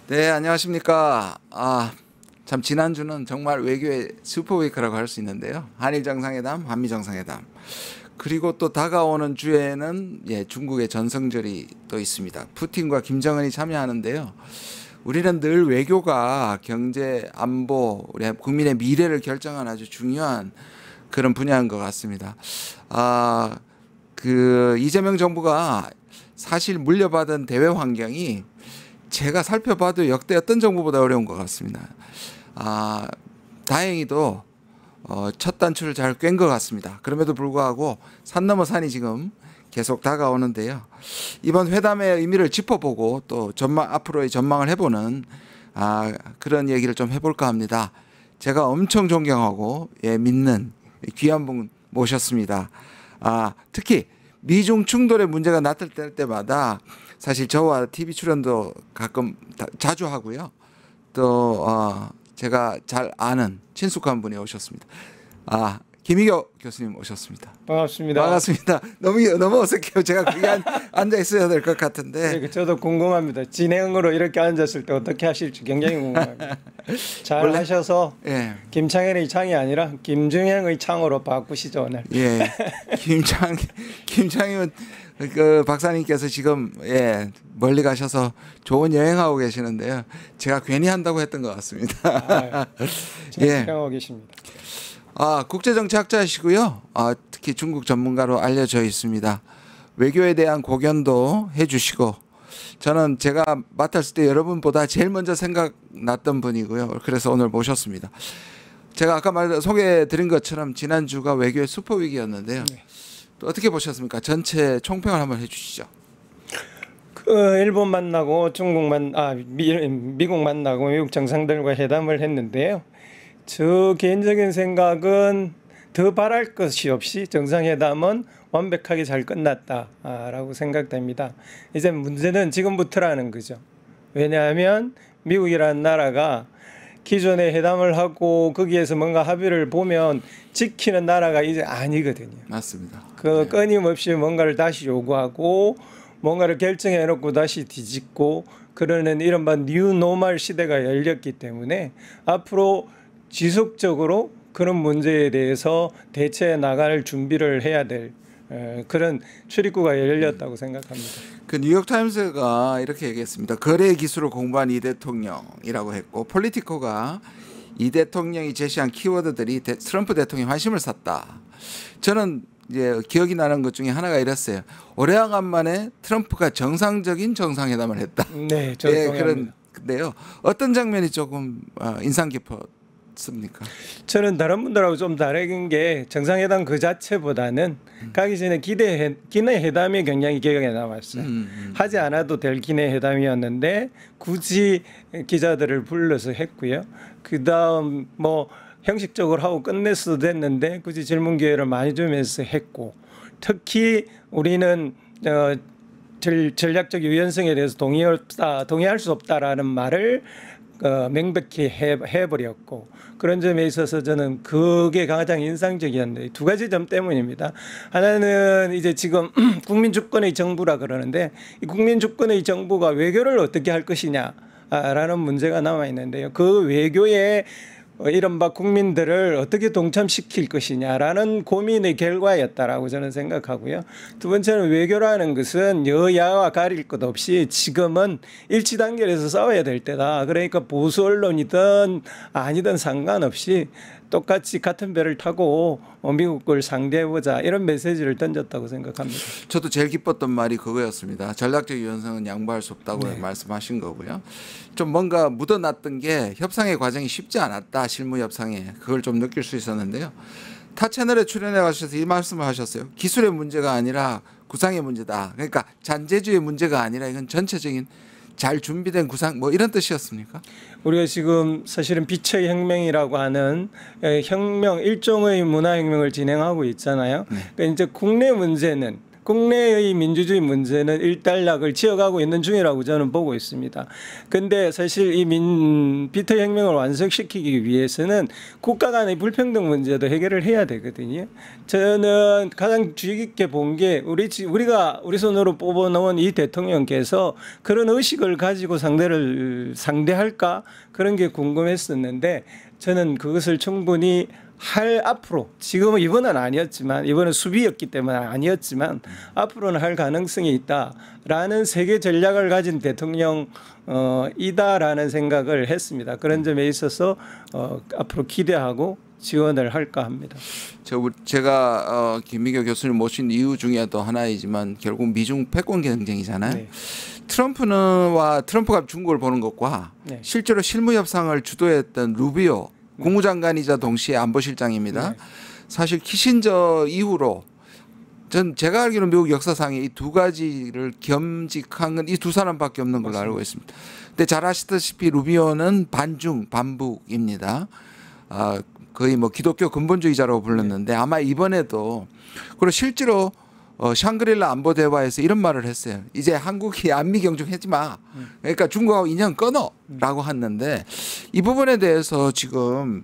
네, 안녕하십니까. 참 지난주는 정말 외교의 슈퍼위크라고 할 수 있는데요. 한일 정상회담, 한미 정상회담. 그리고 또 다가오는 주에는 중국의 전성절이 또 있습니다. 푸틴과 김정은이 참여하는데요. 우리는 늘 외교가 경제, 안보, 우리 국민의 미래를 결정하는 아주 중요한 그런 분야인 것 같습니다. 이재명 정부가 사실 물려받은 대외 환경이 제가 살펴봐도 역대 어떤 정부보다 어려운 것 같습니다. 다행히도 첫 단추를 잘 꿰는 것 같습니다. 그럼에도 불구하고 산 넘어 산이 지금 계속 다가오는데요. 이번 회담의 의미를 짚어보고 또 앞으로의 전망을 해보는 그런 얘기를 좀 해볼까 합니다. 제가 엄청 존경하고 믿는 귀한 분 모셨습니다. 특히 미중 충돌의 문제가 나타날 때마다 사실 저와 TV 출연도 가끔 자주 하고요. 또 제가 잘 아는 친숙한 분이 오셨습니다. 김희교 교수님 오셨습니다. 반갑습니다. 반갑습니다. 너무 어색해요. 제가 그게 앉아 있어야 될 것 같은데. 네, 저도 궁금합니다. 진행으로 이렇게 앉았을 때 어떻게 하실지 굉장히 궁금합니다. 잘 하셔서 김창현의 창이 아니라 김중현의 창으로 바꾸시죠 오늘. 예, 김창현 그 박사님께서 지금 멀리 가셔서 좋은 여행하고 계시는데요. 제가 괜히 한다고 했던 것 같습니다. 여행하고 계십니다. 국제정치학자이시고요. 특히 중국 전문가로 알려져 있습니다. 외교에 대한 고견도 해주시고 저는 제가 맡았을 때 여러분보다 제일 먼저 생각났던 분이고요. 그래서 오늘 모셨습니다. 제가 아까 소개해드린 것처럼 지난주가 외교의 슈퍼위기였는데요. 또 어떻게 보셨습니까? 전체 총평을 한번 해주시죠. 일본 만나고 미국 만나고 미국 정상들과 회담을 했는데요. 저 개인적인 생각은 더 바랄 것이 없이 정상회담은 완벽하게 잘 끝났다라고 생각됩니다. 이제 문제는 지금부터라는 거죠. 왜냐하면 미국이라는 나라가 기존에 회담을 하고 거기에서 뭔가 합의를 보면 지키는 나라가 이제 아니거든요. 맞습니다. 끊임없이 뭔가를 다시 요구하고 뭔가를 결정해 놓고 다시 뒤집고 그러는 이른바 뉴 노멀 시대가 열렸기 때문에 앞으로 지속적으로 그런 문제에 대해서 대처해 나갈 준비를 해야 될 그런 출입구가 열렸다고 생각합니다. 그 뉴욕타임스가 이렇게 얘기했습니다. 거래 기술을 공부한 이 대통령이라고 했고 폴리티코가 이 대통령이 제시한 키워드들이 트럼프 대통령의 관심을 샀다. 저는 이제 기억이 나는 것 중에 하나가 이랬어요. 오래간만에 트럼프가 정상적인 정상회담을 했다. 네, 저도 동의합니다. 그런데요. 어떤 장면이 조금 인상 깊었습니까? 저는 다른 분들하고 좀 다른 게 정상회담 그 자체보다는 가기 전에 기내 회담이 굉장히 기억에 남았어요. 하지 않아도 될 기내 회담이었는데 굳이 기자들을 불러서 했고요. 그다음 형식적으로 하고 끝냈어도 됐는데 굳이 질문 기회를 많이 주면서 했고 특히 우리는 전략적 유연성에 대해서 동의할 수 없다라는 말을 명백히 해버렸고 그런 점에 있어서 저는 그게 가장 인상적이었는데 두 가지 점 때문입니다. 하나는 이제 지금 국민 주권의 정부라 그러는데 이 국민 주권의 정부가 외교를 어떻게 할 것이냐라는 문제가 남아 있는데요. 그 외교에 이른바 국민들을 어떻게 동참시킬 것이냐라는 고민의 결과였다라고 저는 생각하고요. 두 번째는 외교라는 것은 여야와 가릴 것 없이 지금은 일치단결해서 싸워야 될 때다. 그러니까 보수 언론이든 아니든 상관없이 똑같이 같은 배를 타고 미국을 상대해보자 이런 메시지를 던졌다고 생각합니다. 저도 제일 기뻤던 말이 그거였습니다. 전략적 유연성은 양보할 수 없다고 말씀하신 거고요. 좀 뭔가 묻어놨던 게 협상의 과정이 쉽지 않았다. 실무 협상에 그걸 좀 느낄 수 있었는데요. 타 채널에 출연해 가셔서 이 말씀을 하셨어요. 기술의 문제가 아니라 구상의 문제다. 그러니까 잔재주의 문제가 아니라 이건 전체적인 잘 준비된 구상 이런 뜻이었습니까? 우리가 지금 사실은 빛의 혁명이라고 하는 일종의 문화혁명을 진행하고 있잖아요. 그러니까 이제 국내 문제는 국내의 민주주의 문제는 일단락을 지어가고 있는 중이라고 저는 보고 있습니다. 근데 사실 이 비터 혁명을 완성시키기 위해서는 국가 간의 불평등 문제도 해결을 해야 되거든요. 저는 가장 주의 깊게 본 게 우리가 우리 손으로 뽑아놓은 이 대통령께서 그런 의식을 가지고 상대할까 그런 게 궁금했었는데 저는 그것을 충분히 앞으로 지금은 이번은 아니었지만 이번은 수비였기 때문에 아니었지만 앞으로는 할 가능성이 있다라는 세계 전략을 가진 대통령이다라는 생각을 했습니다. 그런 점에 있어서 앞으로 기대하고 지원을 할까 합니다. 제가 김미교 교수님 모신 이유 중에 또 하나이지만 결국 미중 패권 경쟁이잖아요. 네. 트럼프가 중국을 보는 것과 네. 실제로 실무 협상을 주도했던 루비오 국무장관이자 동시에 안보실장입니다. 네. 사실 키신저 이후로 제가 알기로는 미국 역사상에 이 두 가지를 겸직한 건 이 두 사람밖에 없는 걸로 알고 있습니다. 근데 잘 아시다시피 루비오는 반중입니다. 거의 뭐 기독교 근본주의자라고 불렀는데 네. 아마 이번에도 그리고 실제로 샹그릴라 안보 대화에서 이런 말을 했어요. 이제 한국이 안미 경중하지 마. 그러니까 중국하고 인연 끊어라고 했는데 이 부분에 대해서 지금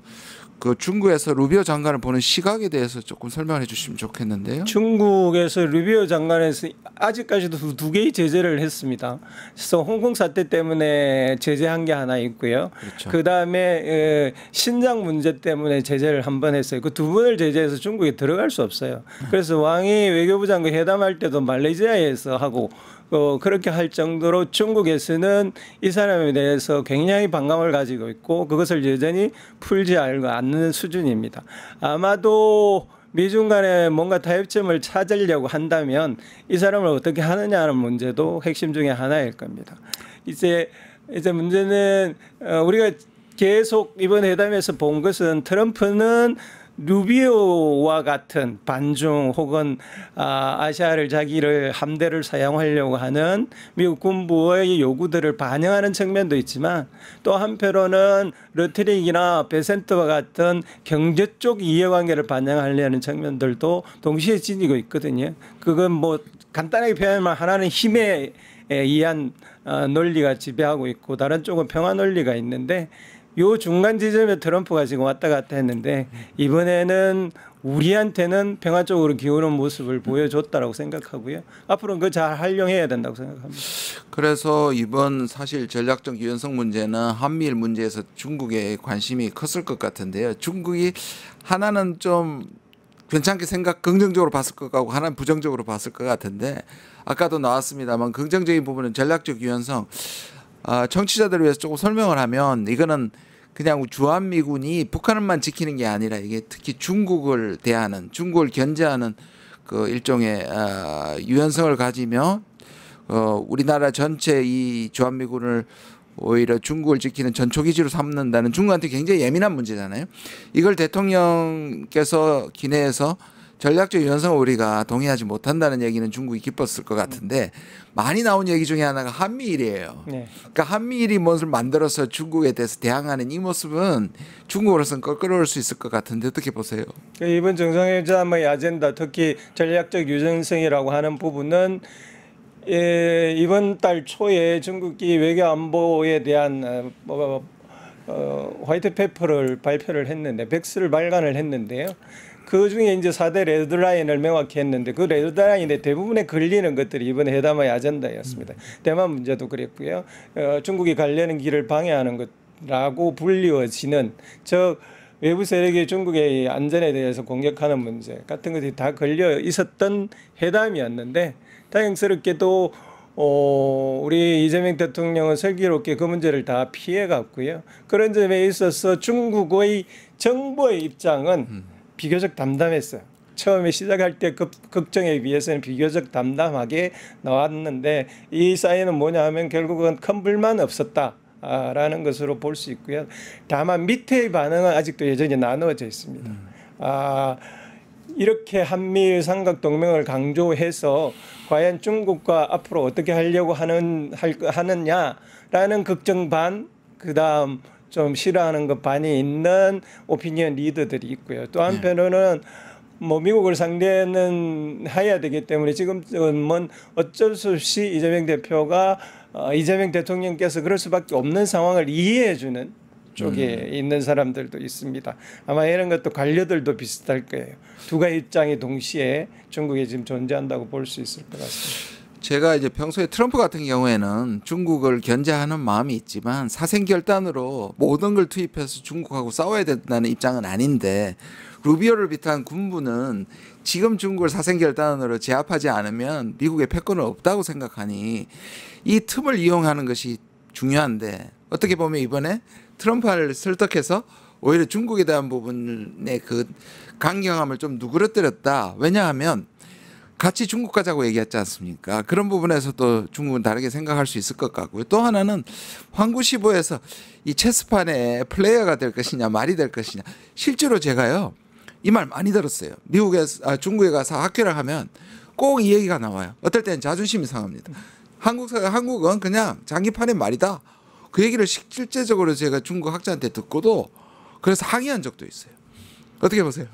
그 중국에서 루비오 장관을 보는 시각에 대해서 조금 설명해 주시면 좋겠는데요. 중국에서 루비오 장관에서 아직까지도 두 개의 제재를 했습니다. 그래서 홍콩 사태 때문에 제재한 게 하나 있고요. 그렇죠. 그다음에 신장 문제 때문에 제재를 한 번 했어요. 그 두 번을 제재해서 중국에 들어갈 수 없어요. 그래서 왕이 외교부 장관 회담할 때도 말레이시아에서 하고 그렇게 할 정도로 중국에서는 이 사람에 대해서 굉장히 반감을 가지고 있고 그것을 여전히 풀지 않는 수준입니다. 아마도 미중 간에 뭔가 타협점을 찾으려고 한다면 이 사람을 어떻게 하느냐는 문제도 핵심 중에 하나일 겁니다. 이제 문제는 우리가 계속 이번 회담에서 본 것은 트럼프는 루비오와 같은 반중 혹은 아시아를 자기를 함대를 사용하려고 하는 미국 군부의 요구들을 반영하는 측면도 있지만 또 한편으로는 러트릭이나 베센트와 같은 경제 쪽 이해관계를 반영하려는 측면들도 동시에 지니고 있거든요. 그건 뭐 간단하게 표현하면 하나는 힘에 의한 논리가 지배하고 있고 다른 쪽은 평화 논리가 있는데 요 중간 지점에 트럼프가 지금 왔다 갔다 했는데 이번에는 우리한테는 평화 쪽으로 기우는 모습을 보여줬다라고 생각하고요. 앞으로는 그거 잘 활용해야 된다고 생각합니다. 그래서 이번 사실 전략적 유연성 문제는 한미일 문제에서 중국의 관심이 컸을 것 같은데요. 중국이 하나는 좀 괜찮게 긍정적으로 봤을 것 같고 하나는 부정적으로 봤을 것 같은데 아까도 나왔습니다만 긍정적인 부분은 전략적 유연성. 청취자들을 위해서 조금 설명을 하면 이거는 그냥 주한미군이 북한만 지키는 게 아니라 이게 특히 중국을 중국을 견제하는 그 일종의 유연성을 가지며 우리나라 전체 이 주한미군을 오히려 중국을 지키는 전초기지로 삼는다는 중국한테 굉장히 예민한 문제잖아요. 이걸 대통령께서 기내에서 전략적 유연성을 우리가 동의하지 못한다는 얘기는 중국이 기뻤을 것 같은데 많이 나온 얘기 중에 하나가 한미일이에요. 네. 그러니까 한미일이 무엇을 만들어서 중국에 대해서 대항하는 이 모습은 중국으로서는 껄끄러울 수 있을 것 같은데 어떻게 보세요? 이번 정상회담의 아젠다 특히 전략적 유연성이라고 하는 부분은 이번 달 초에 중국이 외교안보에 대한 화이트 페이퍼를 발표를 했는데 백스를 발간을 했는데요. 그 중에 이제 4대 레드라인을 명확히 했는데 그 레드라인에 대부분에 걸리는 것들이 이번 회담의 아젠다였습니다. 대만 문제도 그랬고요. 중국이 가려는 길을 방해하는 것라고 불리워지는 외부 세력이 중국의 안전에 대해서 공격하는 문제 같은 것들이 다 걸려 있었던 회담이었는데 다행스럽게도 우리 이재명 대통령은 슬기롭게 그 문제를 다 피해갔고요. 그런 점에 있어서 중국의 정부의 입장은 비교적 담담했어요. 처음에 시작할 때 걱정에 비해서는 비교적 담담하게 나왔는데 이 사이는 뭐냐 하면 결국은 큰 불만 없었다라는 것으로 볼 수 있고요. 다만 밑의 반응은 아직도 여전히 나누어져 있습니다. 이렇게 한미일 삼각동맹을 강조해서 과연 중국과 앞으로 어떻게 하려고 하느냐라는 걱정 반, 그다음 좀 싫어하는 것 반이 있는 오피니언 리더들이 있고요. 또 한편으로는 뭐 미국을 상대는 해야 되기 때문에 지금은 어쩔 수 없이 이재명 대표가 이재명 대통령께서 그럴 수밖에 없는 상황을 이해해주는 쪽에 있는 사람들도 있습니다. 아마 이런 것도 관료들도 비슷할 거예요. 두 가지 입장이 동시에 중국에 지금 존재한다고 볼 수 있을 것 같습니다. 제가 이제 평소에 트럼프 같은 경우에는 중국을 견제하는 마음이 있지만 사생결단으로 모든 걸 투입해서 중국하고 싸워야 된다는 입장은 아닌데, 루비오를 비롯한 군부는 지금 중국을 사생결단으로 제압하지 않으면 미국의 패권은 없다고 생각하니 이 틈을 이용하는 것이 중요한데, 어떻게 보면 이번에 트럼프를 설득해서 오히려 중국에 대한 부분의 그 강경함을 좀 누그러뜨렸다. 왜냐하면 같이 중국 가자고 얘기했지 않습니까? 그런 부분에서도 중국은 다르게 생각할 수 있을 것 같고요. 또 하나는 황구시보에서 이 체스판의 플레이어가 될 것이냐 말이 될 것이냐, 실제로 제가요 이 말 많이 들었어요. 중국에 가서 학교를 하면 꼭 이 얘기가 나와요. 어떨 때는 자존심이 상합니다. 한국은 그냥 장기판의 말이다. 그 얘기를 실제적으로 제가 중국 학자한테 듣고도 그래서 항의한 적도 있어요. 어떻게 보세요?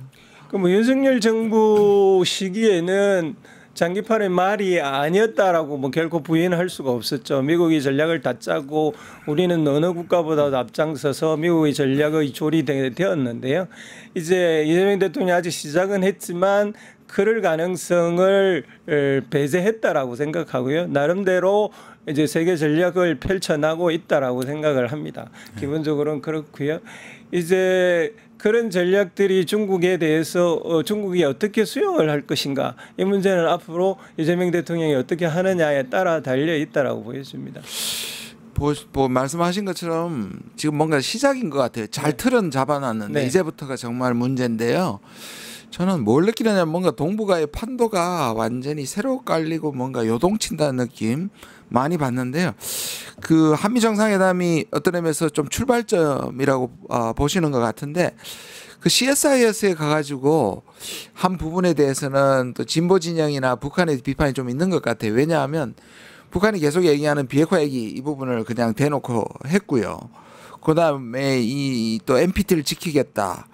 뭐 윤석열 정부 시기에는 장기판의 말이 아니었다라고 뭐 결코 부인할 수가 없었죠. 미국이 전략을 다 짜고 우리는 어느 국가보다도 앞장서서 미국의 전략의 조리 되었는데요. 이제 이재명 대통령이 아직 시작은 했지만 그럴 가능성을 배제했다라고 생각하고요. 나름대로 이제 세계 전략을 펼쳐나가고 있다라고 생각을 합니다. 기본적으로는 그렇고요. 이제 그런 전략들이 중국에 대해서 중국이 어떻게 수용을 할 것인가, 이 문제는 앞으로 이재명 대통령이 어떻게 하느냐에 따라 달려 있다라고 보여집니다. 말씀하신 것처럼 지금 뭔가 시작인 것 같아요. 잘 틀은 잡아놨는데 이제부터가 정말 문제인데요. 저는 뭘 느끼느냐면 뭔가 동북아의 판도가 완전히 새로 깔리고 뭔가 요동친다는 느낌 많이 받는데요. 그 한미 정상회담이 어떤 의미에서 좀 출발점이라고 보시는 것 같은데, 그 CSIS에 가가지고 한 부분에 대해서는 또 진보 진영이나 북한의 비판이 좀 있는 것 같아요. 왜냐하면 북한이 계속 얘기하는 비핵화 얘기 이 부분을 그냥 대놓고 했고요. 그다음에 이 또 NPT를 지키겠다,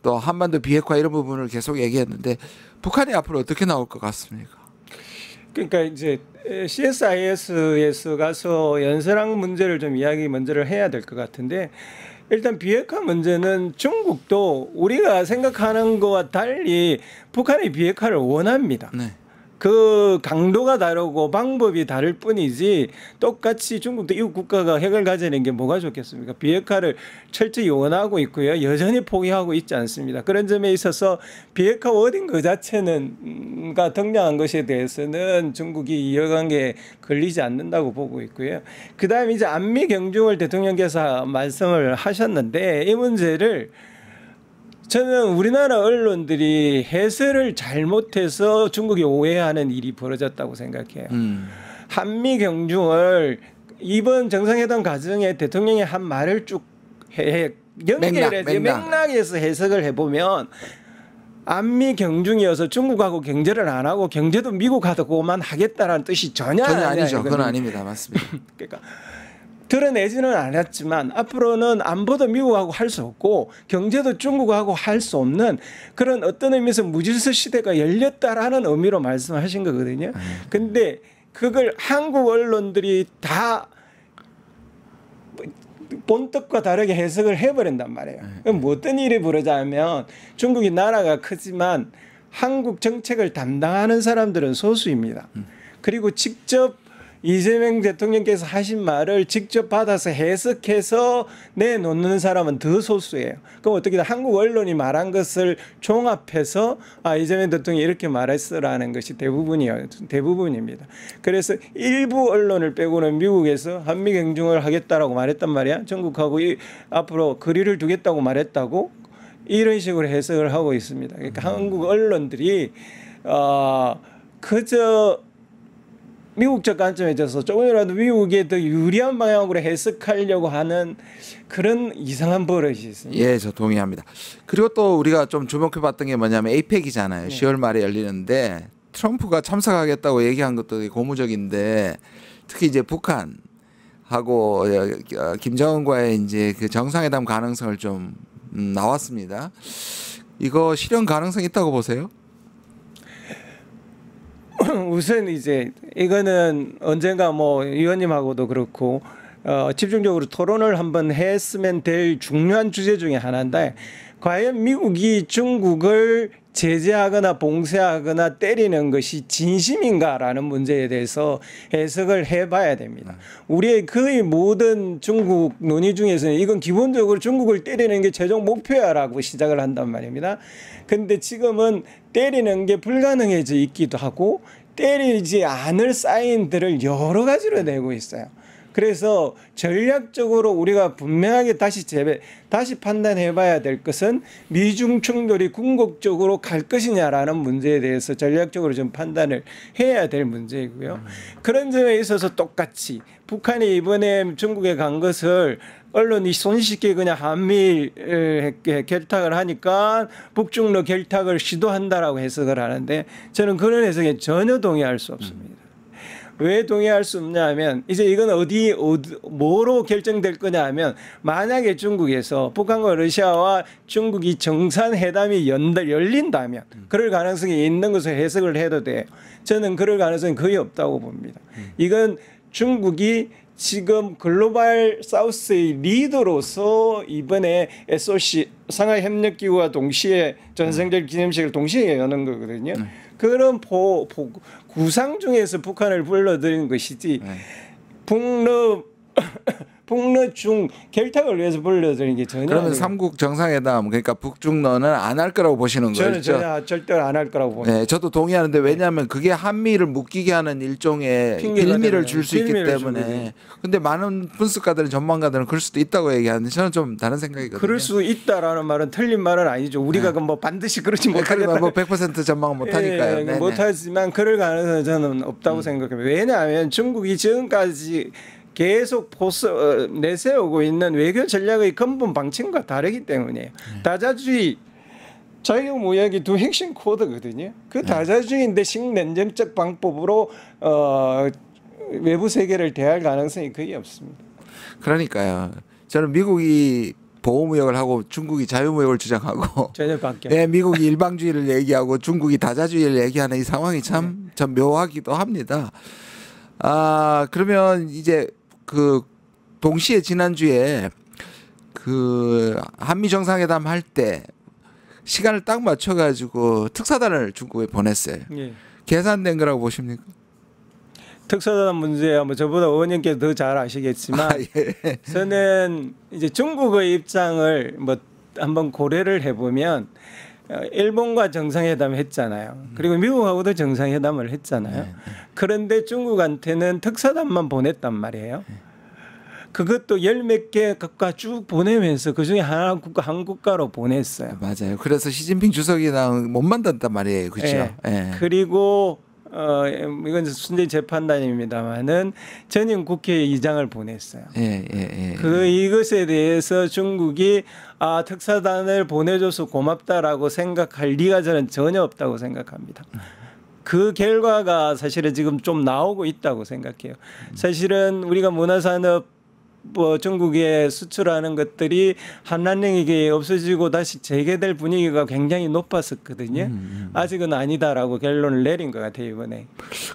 또 한반도 비핵화 이런 부분을 계속 얘기했는데 북한이 앞으로 어떻게 나올 것 같습니까? 그러니까 이제 CSIS에서 가서 연설한 문제를 좀 이야기 먼저를 해야 될 것 같은데, 일단 비핵화 문제는 중국도 우리가 생각하는 것과 달리 북한의 비핵화를 원합니다. 네. 그 강도가 다르고 방법이 다를 뿐이지 똑같이 중국도 이웃 국가가 핵을 가지는 게 뭐가 좋겠습니까? 비핵화를 철저히 원하고 있고요. 여전히 포기하고 있지 않습니다. 그런 점에 있어서 비핵화 워딩 그 자체는 등장한 것에 대해서는 중국이 이해관계에 걸리지 않는다고 보고 있고요. 그다음에 이제 안미 경중을 대통령께서 말씀을 하셨는데, 이 문제를 저는 우리나라 언론들이 해설을 잘못해서 중국이 오해하는 일이 벌어졌다고 생각해요. 한미 경중을 이번 정상회담 과정에 대통령이 한 말을 쭉 연결해서 맥락에서 해석을 해보면 안미 경중이어서 중국하고 경제를 안 하고 경제도 미국하고만 하겠다라는 뜻이 전혀 아니죠. 그건 아닙니다. 맞습니다. 그러니까 드러내지는 않았지만 앞으로는 안보도 미국하고 할 수 없고 경제도 중국하고 할 수 없는 그런 어떤 의미에서 무질서 시대가 열렸다라는 의미로 말씀하신 거거든요. 근데 그걸 한국 언론들이 다 본뜻과 다르게 해석을 해버린단 말이에요. 그럼 뭐 어떤 일이 벌어지냐면, 중국이 나라가 크지만 한국 정책을 담당하는 사람들은 소수입니다. 그리고 직접 이재명 대통령께서 하신 말을 직접 받아서 해석해서 내놓는 사람은 더 소수예요. 그럼 어떻게 한국 언론이 말한 것을 종합해서 이재명 대통령이 이렇게 말했어라는 것이 대부분입니다. 그래서 일부 언론을 빼고는 미국에서 한미 경중을 하겠다라고 말했단 말이야. 중국하고 앞으로 거리를 두겠다고 말했다고 이런 식으로 해석을 하고 있습니다. 그러니까 한국 언론들이 그저 미국적 관점에 있어서 조금이라도 미국에 더 유리한 방향으로 해석하려고 하는 그런 이상한 버릇이 있습니다. 예, 저 동의합니다. 그리고 또 우리가 좀 주목해봤던 게 뭐냐면 APEC이잖아요. 10월 말에 열리는데 트럼프가 참석하겠다고 얘기한 것도 고무적인데, 특히 이제 북한하고 김정은과의 이제 그 정상회담 가능성을 좀 나왔습니다. 이거 실현 가능성 있다고 보세요? 우선 이제 이거는 언젠가 뭐 의원님하고도 그렇고 집중적으로 토론을 한번 했으면 될 중요한 주제 중에 하나인데 과연 미국이 중국을 제재하거나 봉쇄하거나 때리는 것이 진심인가라는 문제에 대해서 해석을 해봐야 됩니다. 우리의 거의 모든 중국 논의 중에서는 이건 기본적으로 중국을 때리는 게 최종 목표야라고 시작을 한단 말입니다. 근데 지금은 때리는 게 불가능해져 있기도 하고 때리지 않을 사인들을 여러 가지로 내고 있어요. 그래서 전략적으로 우리가 분명하게 다시 판단해 봐야 될 것은 미중 충돌이 궁극적으로 갈 것이냐라는 문제에 대해서 전략적으로 좀 판단을 해야 될 문제이고요. 그런 점에 있어서 똑같이 북한이 이번에 중국에 간 것을 언론이 손쉽게 그냥 한미일 결탁을 하니까 북중러 결탁을 시도한다라고 해석을 하는데 저는 그런 해석에 전혀 동의할 수 없습니다. 왜 동의할 수 없냐 하면 이제 이건 뭐로 결정될 거냐 하면 만약에 중국에서 북한과 러시아와 중국이 정상회담이 열린다면 그럴 가능성이 있는 것을 해석을 해도 돼요. 저는 그럴 가능성이 거의 없다고 봅니다. 이건 중국이 지금 글로벌 사우스의 리더로서 이번에 SOC 상하이 협력기구와 동시에 전성절 기념식을 동시에 여는 거거든요. 그런 구상 중에서 북한을 불러들인 것이지 북러 중 결탁을 위해서 불러들인 게 전혀 그러면 아니에요. 삼국 정상회담 그러니까 북중러는 안 할 거라고 보시는 저는 거죠? 전혀 절대로 안 할 거라고 봅니다. 네, 저도 동의하는데 왜냐하면 그게 한미를 묶이게 하는 일종의 빌미를 줄 수 있기 때문에. 근데 많은 분석가들은 전망가들은 그럴 수도 있다고 얘기하는데 저는 좀 다른 생각이거든요. 그럴 수 있다라는 말은 틀린 말은 아니죠. 우리가 뭐 반드시 그렇지 못하겠다. 뭐 100% 전망은 못하니까요. 예, 못하지만 그럴 가능성은 저는 없다고 생각합니다. 왜냐하면 중국이 지금까지 계속 내세우고 있는 외교 전략의 근본 방침과 다르기 때문이에요. 다자주의, 자유무역이 두 핵심 코드거든요. 그 다자주의인데 신냉정적 방법으로 외부 세계를 대할 가능성이 거의 없습니다. 그러니까요. 저는 미국이 보호무역을 하고 중국이 자유무역을 주장하고 전혀 바뀌어. 네, 미국이 일방주의를 얘기하고 중국이 다자주의를 얘기하는 이 상황이 참 묘하기도 합니다. 그러면 이제 그 동시에 지난주에 그 한미 정상회담 할 때 시간을 딱 맞춰 가지고 특사단을 중국에 보냈어요. 예. 계산된 거라고 보십니까? 특사단 문제야 뭐 저보다 의원님께서 더 잘 아시겠지만 예. 저는 이제 중국의 입장을 뭐 한번 고려를 해보면 일본과 정상회담 했잖아요. 그리고 미국하고도 정상회담을 했잖아요. 그런데 중국한테는 특사단만 보냈단 말이에요. 그것도 열 몇 개 국가 쭉 보내면서 그중에 한 국가로 보냈어요. 맞아요. 그래서 시진핑 주석이랑 못 만났단 말이에요. 그렇죠? 예. 예. 그리고 이건 순전히 제 판단입니다만은 전임 국회의장을 보냈어요. 이것에 대해서 중국이 특사단을 보내줘서 고맙다라고 생각할 리가 저는 전혀 없다고 생각합니다. 그 결과가 사실은 지금 좀 나오고 있다고 생각해요. 사실은 우리가 문화산업 중국에 수출하는 것들이 한란령에게 없어지고 다시 재개될 분위기가 굉장히 높았었거든요. 아직은 아니다라고 결론을 내린 것 같아요 이번에.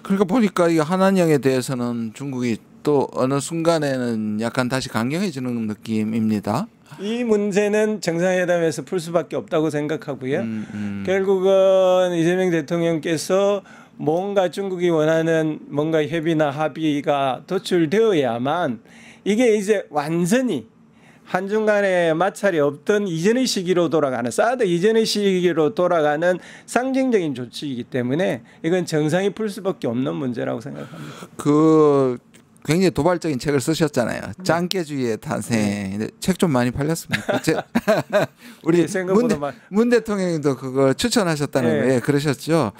그러니까 보니까 이 한한령에 대해서는 중국이 또 어느 순간에는 약간 다시 강경해지는 느낌입니다. 이 문제는 정상회담에서 풀 수밖에 없다고 생각하고요. 결국은 이재명 대통령께서 뭔가 중국이 원하는 뭔가 협의나 합의가 도출되어야만 이게 이제 완전히 한중간에 마찰이 없던 이전의 시기로 돌아가는 사드 이전의 시기로 돌아가는 상징적인 조치이기 때문에 이건 정상이 풀 수밖에 없는 문제라고 생각합니다. 그 굉장히 도발적인 책을 쓰셨잖아요. 짱깨주의의 탄생. 책 좀 많이 팔렸습니까? 우리 문 대통령도 그거 추천하셨다는 거예요. 그러셨죠.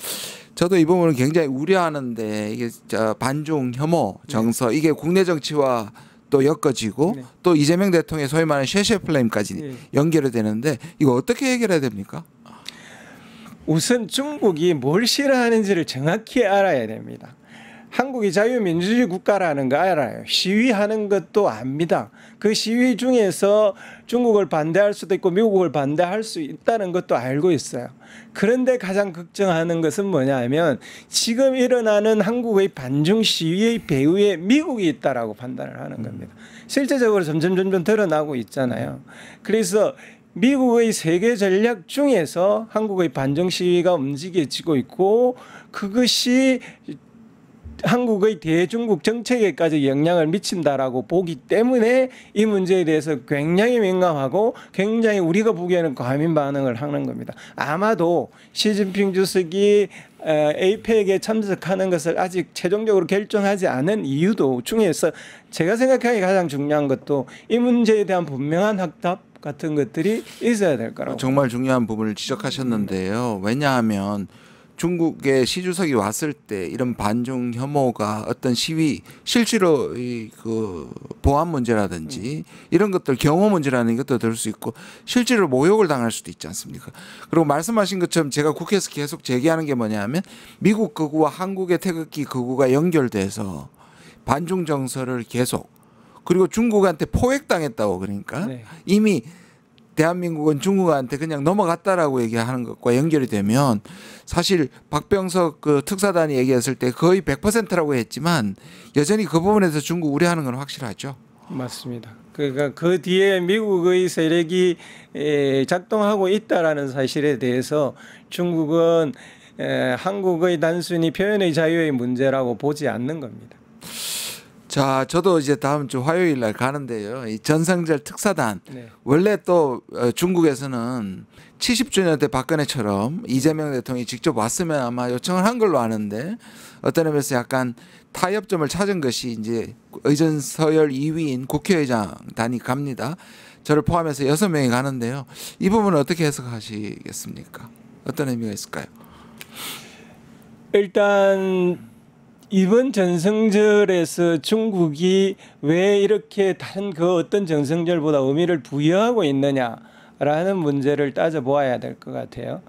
저도 이 부분을 굉장히 우려하는데 이게 반중 혐오 정서 이게 국내 정치와 또 엮어지고 또 이재명 대통령의 소위 말하는 쉐쉐 플레임까지 연결이 되는데 이거 어떻게 해결해야 됩니까? 우선 중국이 뭘 싫어하는지를 정확히 알아야 됩니다. 한국이 자유민주주의 국가라는 거 알아요. 시위하는 것도 압니다. 그 시위 중에서 중국을 반대할 수도 있고 미국을 반대할 수 있다는 것도 알고 있어요. 그런데 가장 걱정하는 것은 뭐냐면 지금 일어나는 한국의 반중 시위의 배후에 미국이 있다라고 판단을 하는 겁니다. 실제적으로 점점 드러나고 있잖아요. 그래서 미국의 세계 전략 중에서 한국의 반중 시위가 움직여지고 있고 그것이 한국의 대중국 정책에까지 영향을 미친다라고 보기 때문에 이 문제에 대해서 굉장히 민감하고 굉장히 우리가 보기에는 과민 반응을 하는 겁니다. 아마도 시진핑 주석이 APEC에 참석하는 것을 아직 최종적으로 결정하지 않은 이유도 중에서 제가 생각하기에 가장 중요한 것도 이 문제에 대한 분명한 확답 같은 것들이 있어야 될 거라고. 정말 중요한 부분을 지적하셨는데요. 왜냐하면 중국의 시 주석이 왔을 때 이런 반중 혐오가 어떤 시위 실제로 그 보안 문제라든지 이런 것들 경호 문제라는 것도 될 수 있고 실제로 모욕을 당할 수도 있지 않습니까? 그리고 말씀하신 것처럼 제가 국회에서 계속 제기하는 게 뭐냐면 미국 극우와 한국의 태극기 극우가 연결돼서 반중 정서를 계속 그리고 중국한테 포획당했다고 그러니까 네. 이미 대한민국은 중국한테 그냥 넘어갔다라고 얘기하는 것과 연결이 되면 사실 박병석 그 특사단이 얘기했을 때 거의 100%라고 했지만 여전히 그 부분에서 중국 우려하는 건 확실하죠. 맞습니다. 그러니까 그 뒤에 미국의 세력이 작동하고 있다라는 사실에 대해서 중국은 한국의 단순히 표현의 자유의 문제라고 보지 않는 겁니다. 자, 저도 이제 다음 주 화요일 날 가는데요. 이 전성절 특사단 네. 원래 또 중국에서는 70주년 때 박근혜처럼 이재명 대통령이 직접 왔으면 아마 요청을 한 걸로 아는데 어떤 의미에서 약간 타협점을 찾은 것이 이제 의전 서열 2위인 국회의장단이 갑니다. 저를 포함해서 6명이 가는데요. 이 부분은 어떻게 해석하시겠습니까? 어떤 의미가 있을까요? 일단 이번 전성절에서 중국이 왜 이렇게 다른 그 어떤 전성절보다 의미를 부여하고 있느냐라는 문제를 따져보아야 될 것 같아요.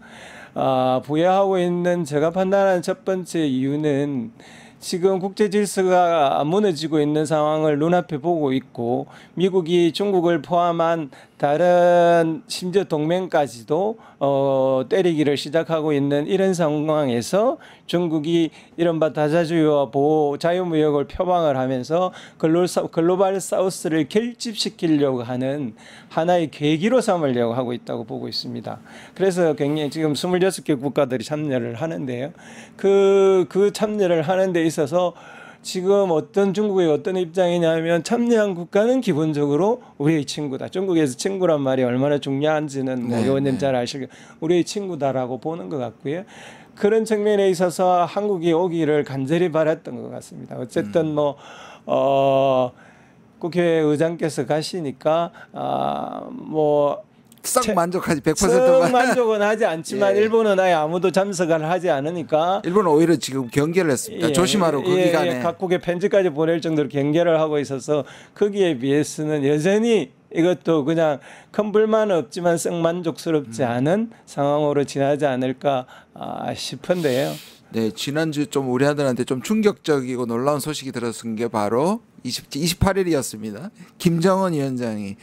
부여하고 있는 제가 판단하는 첫 번째 이유는 지금 국제 질서가 무너지고 있는 상황을 눈앞에 보고 있고 미국이 중국을 포함한 다른 심지어 동맹까지도 때리기를 시작하고 있는 이런 상황에서 중국이 이른바 다자주의와 보호 자유무역을 표방을 하면서 글로벌 사우스를 결집시키려고 하는 하나의 계기로 삼으려고 하고 있다고 보고 있습니다. 그래서 굉장히 지금 26개 국가들이 참여를 하는데요. 그 참여를 하는 데 있어서 지금 어떤 중국의 어떤 입장이냐면 참여한 국가는 기본적으로 우리의 친구다. 중국에서 친구란 말이 얼마나 중요한지는 뭐 의원님 잘 아시고 우리의 친구다라고 보는 것 같고요. 그런 측면에 있어서 한국이 오기를 간절히 바랐던 것 같습니다. 어쨌든 국회의장께서 가시니까 썩 만족하지 100%만 썩 만족은 하지 않지만 예. 일본은 아예 아무도 참석을 하지 않으니까 일본은 오히려 지금 경계를 했습니다. 조심하라고 그 기간에 각국에 편지까지 보낼 정도로 경계를 하고 있어서 거기에 비해서는 여전히 이것도 그냥 큰 불만 없지만 썩 만족스럽지 않은 상황으로 지나지 않을까 싶은데요. 네, 지난주 좀 우리 아들한테 좀 충격적이고 놀라운 소식이 들었은 게 바로 28일이었습니다. 김정은 위원장이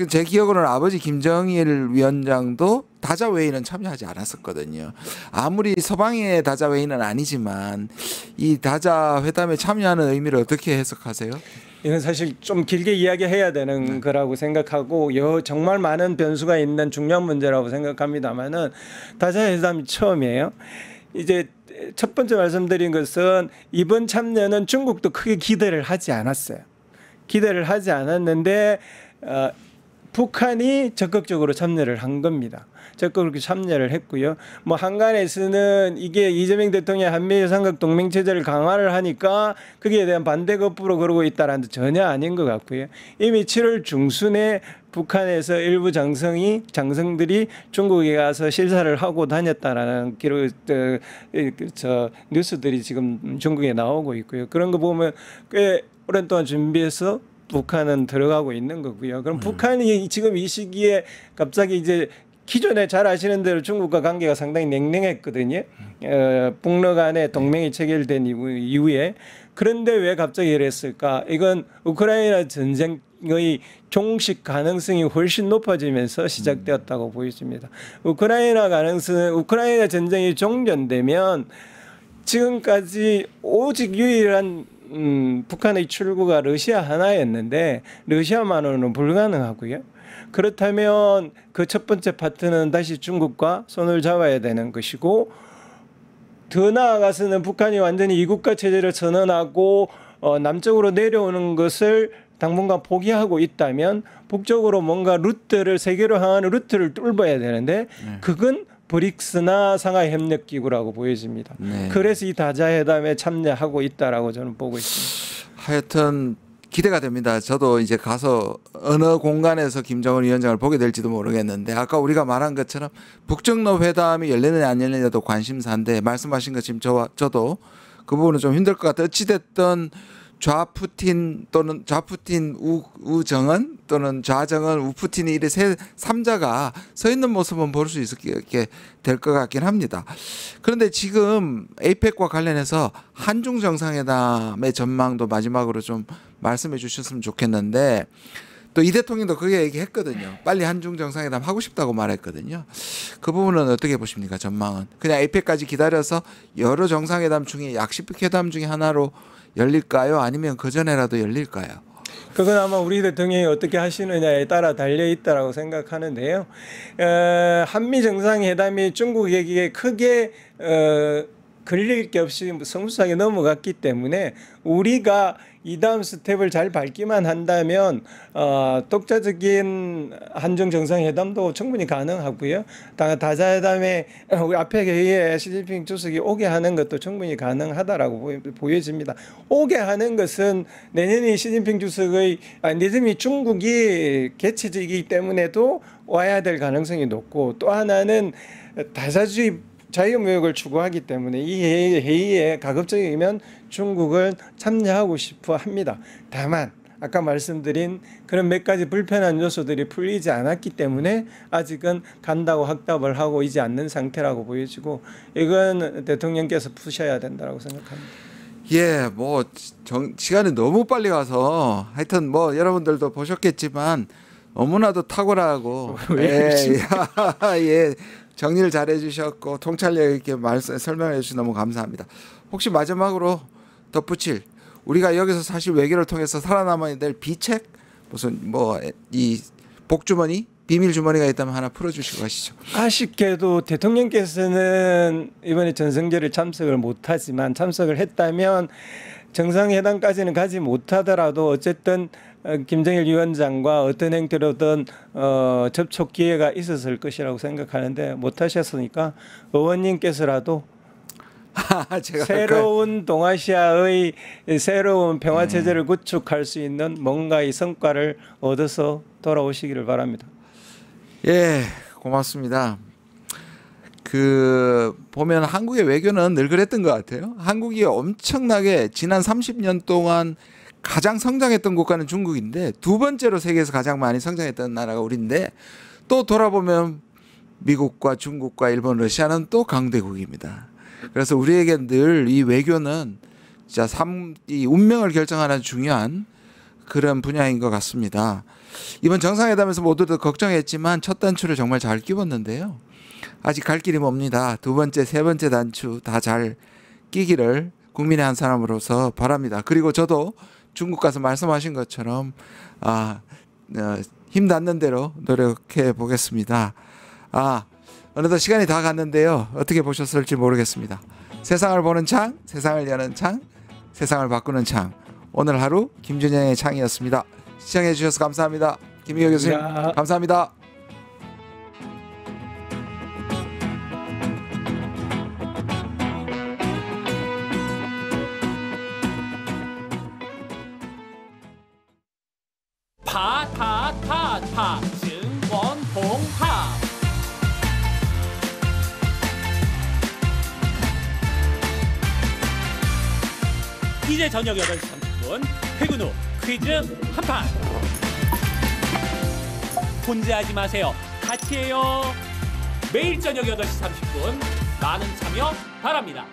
제 기억으로는 아버지 김정일 위원장도 다자회의는 참여하지 않았었거든요. 아무리 서방의 다자회의는 아니지만 이 다자회담에 참여하는 의미를 어떻게 해석하세요? 이건 사실 좀 길게 이야기해야 되는 거라고 생각하고 정말 많은 변수가 있는 중요한 문제라고 생각합니다만은 다자회담이 처음이에요. 이제 첫 번째 말씀드린 것은 이번 참여는 중국도 크게 기대를 하지 않았어요. 기대를 하지 않았는데 북한이 적극적으로 참여를 한 겁니다. 적극적으로 참여를 했고요. 한간에서는 이게 이재명 대통령이 한미일 삼각 동맹 체제를 강화를 하니까 거기에 대한 반대 거부로 그러고 있다라는 데 전혀 아닌 것 같고요. 이미 7월 중순에 북한에서 일부 장성들이 중국에 가서 실사를 하고 다녔다라는 뉴스들이 지금 중국에 나오고 있고요. 그런 거 보면 꽤 오랜 동안 준비해서 북한은 들어가고 있는 거고요. 그럼 북한이 지금 이 시기에 갑자기 이제 기존에 잘 아시는 대로 중국과 관계가 상당히 냉랭했거든요. 북러 간에 동맹이 체결된 이후에. 그런데 왜 갑자기 이랬을까? 이건 우크라이나 전쟁의 종식 가능성이 훨씬 높아지면서 시작되었다고 보여집니다. 우크라이나 전쟁이 종전되면 지금까지 오직 유일한 북한의 출구가 러시아 하나였는데 러시아만으로는 불가능하고요. 그렇다면 그 첫 번째 파트는 다시 중국과 손을 잡아야 되는 것이고, 더 나아가서는 북한이 완전히 이국가 체제를 선언하고 남쪽으로 내려오는 것을 당분간 포기하고 있다면 북쪽으로 뭔가 루트를, 세계로 향하는 루트를 뚫어야 되는데 그건 브릭스나 상하이 협력기구라고 보여집니다. 네. 그래서 이 다자회담에 참여하고 있다라고 저는 보고 있습니다. 하여튼 기대가 됩니다. 저도 이제 가서 어느 공간에서 김정은 위원장을 보게 될지도 모르겠는데, 아까 우리가 말한 것처럼 북정로 회담이 열리느냐 안 열리느냐도 관심사인데, 말씀하신 것처럼 저도 그 부분은 좀 힘들 것 같아요. 어찌됐든 좌푸틴 또는 좌푸틴 우정은 또는 좌정은 우푸틴이 이래 세 3자가 서 있는 모습은 볼 수 있게 될 것 같긴 합니다. 그런데 지금 에이펙과 관련해서 한중 정상회담의 전망도 마지막으로 좀 말씀해 주셨으면 좋겠는데, 또 이 대통령도 그게 얘기했거든요. 빨리 한중 정상회담 하고 싶다고 말했거든요. 그 부분은 어떻게 보십니까? 전망은 그냥 에이펙까지 기다려서 여러 정상회담 중에 약식 회담 중에 하나로 열릴까요? 아니면 그 전에라도 열릴까요? 그건 아마 우리 대통령이 어떻게 하시느냐에 따라 달려 있다라고 생각하는데요. 한미 정상회담이 중국에게 크게 걸릴 게 없이 성수하게 넘어갔기 때문에 우리가 이 다음 스텝을 잘 밟기만 한다면 독자적인 한중 정상회담도 충분히 가능하고요. 다자회담에 우리 앞에 회의에 시진핑 주석이 오게 하는 것도 충분히 가능하다라고 보여집니다. 오게 하는 것은 내년이 시진핑 주석의 내년이 중국이 개최지이기 때문에도 와야 될 가능성이 높고, 또 하나는 다자주의 자유무역을 추구하기 때문에 이 회의에 가급적이면 중국을 참여하고 싶어 합니다. 다만 아까 말씀드린 그런 몇 가지 불편한 요소들이 풀리지 않았기 때문에 아직은 간다고 확답을 하고 있지 않는 상태라고 보여지고, 이건 대통령께서 푸셔야 된다고 생각합니다. 예, 뭐 시간이 너무 빨리 가서 하여튼 뭐 여러분들도 보셨겠지만 너무나도 탁월하고 예, 정리를 잘 해주셨고 통찰력 있게 설명해 주셔서 너무 감사합니다. 혹시 마지막으로 덧붙일, 우리가 여기서 사실 외교를 통해서 살아남아야 될 비책, 무슨 뭐 이 복주머니, 비밀 주머니가 있다면 하나 풀어주시고 가시죠. 아쉽게도 대통령께서는 이번에 전성기를 참석을 못하지만, 참석을 했다면 정상회담까지는 가지 못하더라도 어쨌든 김정일 위원장과 어떤 형태로든 접촉 기회가 있었을 것이라고 생각하는데 못하셨으니까 의원님께서라도 제가 새로운 동아시아의 새로운 평화 체제를 구축할 수 있는 뭔가의 성과를 얻어서 돌아오시기를 바랍니다. 예, 고맙습니다. 보면 한국의 외교는 늘 그랬던 것 같아요. 한국이 엄청나게 지난 30년 동안 가장 성장했던 국가는 중국인데, 두 번째로 세계에서 가장 많이 성장했던 나라가 우리인데, 또 돌아보면 미국과 중국과 일본, 러시아는 또 강대국입니다. 그래서 우리에게 늘 이 외교는 진짜 이 운명을 결정하는 중요한 그런 분야인 것 같습니다. 이번 정상회담에서 모두들 걱정했지만 첫 단추를 정말 잘 끼웠는데요. 아직 갈 길이 멉니다. 두 번째, 세 번째 단추 다 잘 끼기를 국민의 한 사람으로서 바랍니다. 그리고 저도 중국 가서 말씀하신 것처럼 힘 닿는 대로 노력해 보겠습니다. 어느덧 시간이 다 갔는데요. 어떻게 보셨을지 모르겠습니다. 세상을 보는 창, 세상을 여는 창, 세상을 바꾸는 창. 오늘 하루 김준영의 창이었습니다. 시청해 주셔서 감사합니다. 김희호 교수님 감사합니다. 증권홍합 이제 저녁 8시 30분 퇴근 후 퀴즈 한판. 혼자 하지 마세요. 같이 해요. 매일 저녁 8시 30분 많은 참여 바랍니다.